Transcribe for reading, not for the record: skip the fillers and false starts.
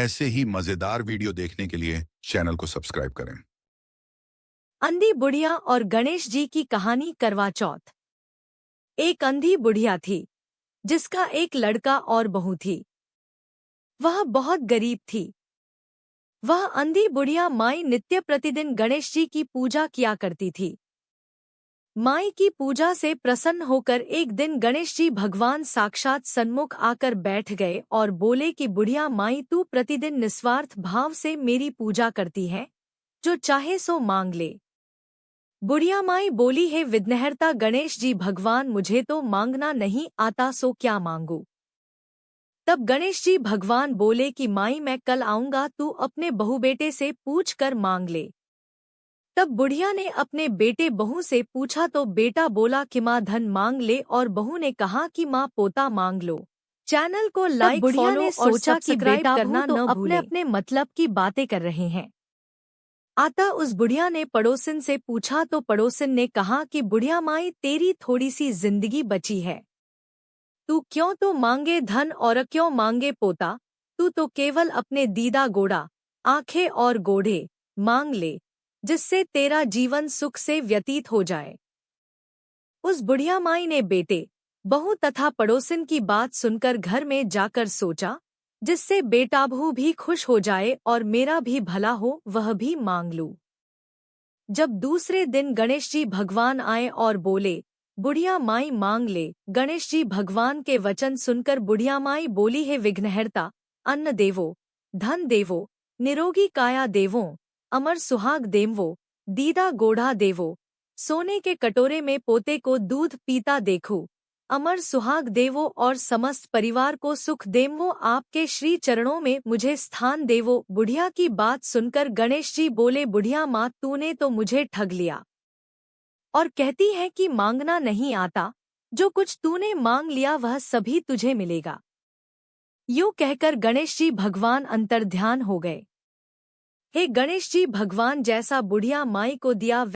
ऐसे ही मजेदार वीडियो देखने के लिए चैनल को सब्सक्राइब करें। अंधी बुढ़िया और गणेश जी की कहानी। करवा चौथ। एक अंधी बुढ़िया थी जिसका एक लड़का और बहू थी। वह बहुत गरीब थी। वह अंधी बुढ़िया माई नित्य प्रतिदिन गणेश जी की पूजा किया करती थी। माई की पूजा से प्रसन्न होकर एक दिन गणेश जी भगवान साक्षात सन्मुख आकर बैठ गए और बोले कि बुढ़िया माई, तू प्रतिदिन निस्वार्थ भाव से मेरी पूजा करती है, जो चाहे सो मांग ले। बुढ़िया माई बोली, है विघ्नहर्ता गणेश जी भगवान, मुझे तो मांगना नहीं आता, सो क्या मांगू। तब गणेश जी भगवान बोले कि माई, मैं कल आऊंगा, तू अपने बहू बेटे से पूछ कर मांग ले। तब बुढ़िया ने अपने बेटे बहू से पूछा तो बेटा बोला कि माँ धन मांग ले और बहू ने कहा कि माँ पोता मांग लो। चैनल को लाइक, बुढ़िया फॉलो ने और सोचा कि सब्सक्राइब बेटा करना बहू तो न भूले। अपने मतलब की बातें कर रहे हैं। अतः उस बुढ़िया ने पड़ोसिन से पूछा तो पड़ोसिन ने कहा कि बुढ़िया माई, तेरी थोड़ी सी जिंदगी बची है, तू क्यों तो मांगे धन और क्यों मांगे पोता। तू तो केवल अपने दीदा गोड़ा, आंखें और गोढ़े मांग ले, जिससे तेरा जीवन सुख से व्यतीत हो जाए। उस बुढ़िया माई ने बेटे, बहू तथा पड़ोसिन की बात सुनकर घर में जाकर सोचा, जिससे बेटा बहू भी खुश हो जाए और मेरा भी भला हो, वह भी मांग लूं। जब दूसरे दिन गणेश जी भगवान आए और बोले, बुढ़िया माई मांग ले। गणेश जी भगवान के वचन सुनकर बुढ़िया माई बोली, है विघ्नहर्ता, अन्न देवो, धन देवो, निरोगी काया देवो, अमर सुहाग देवो, दीदा गोढ़ा देवो, सोने के कटोरे में पोते को दूध पीता देखो, अमर सुहाग देवो और समस्त परिवार को सुख देवो, आपके श्री चरणों में मुझे स्थान देवो। बुढ़िया की बात सुनकर गणेश जी बोले, बुढ़िया माँ, तूने तो मुझे ठग लिया और कहती है कि मांगना नहीं आता। जो कुछ तूने मांग लिया वह सभी तुझे मिलेगा। यूं कहकर गणेश जी भगवान अंतर्ध्यान हो गए। हे गणेश जी भगवान, जैसा बुढ़िया माई को दिया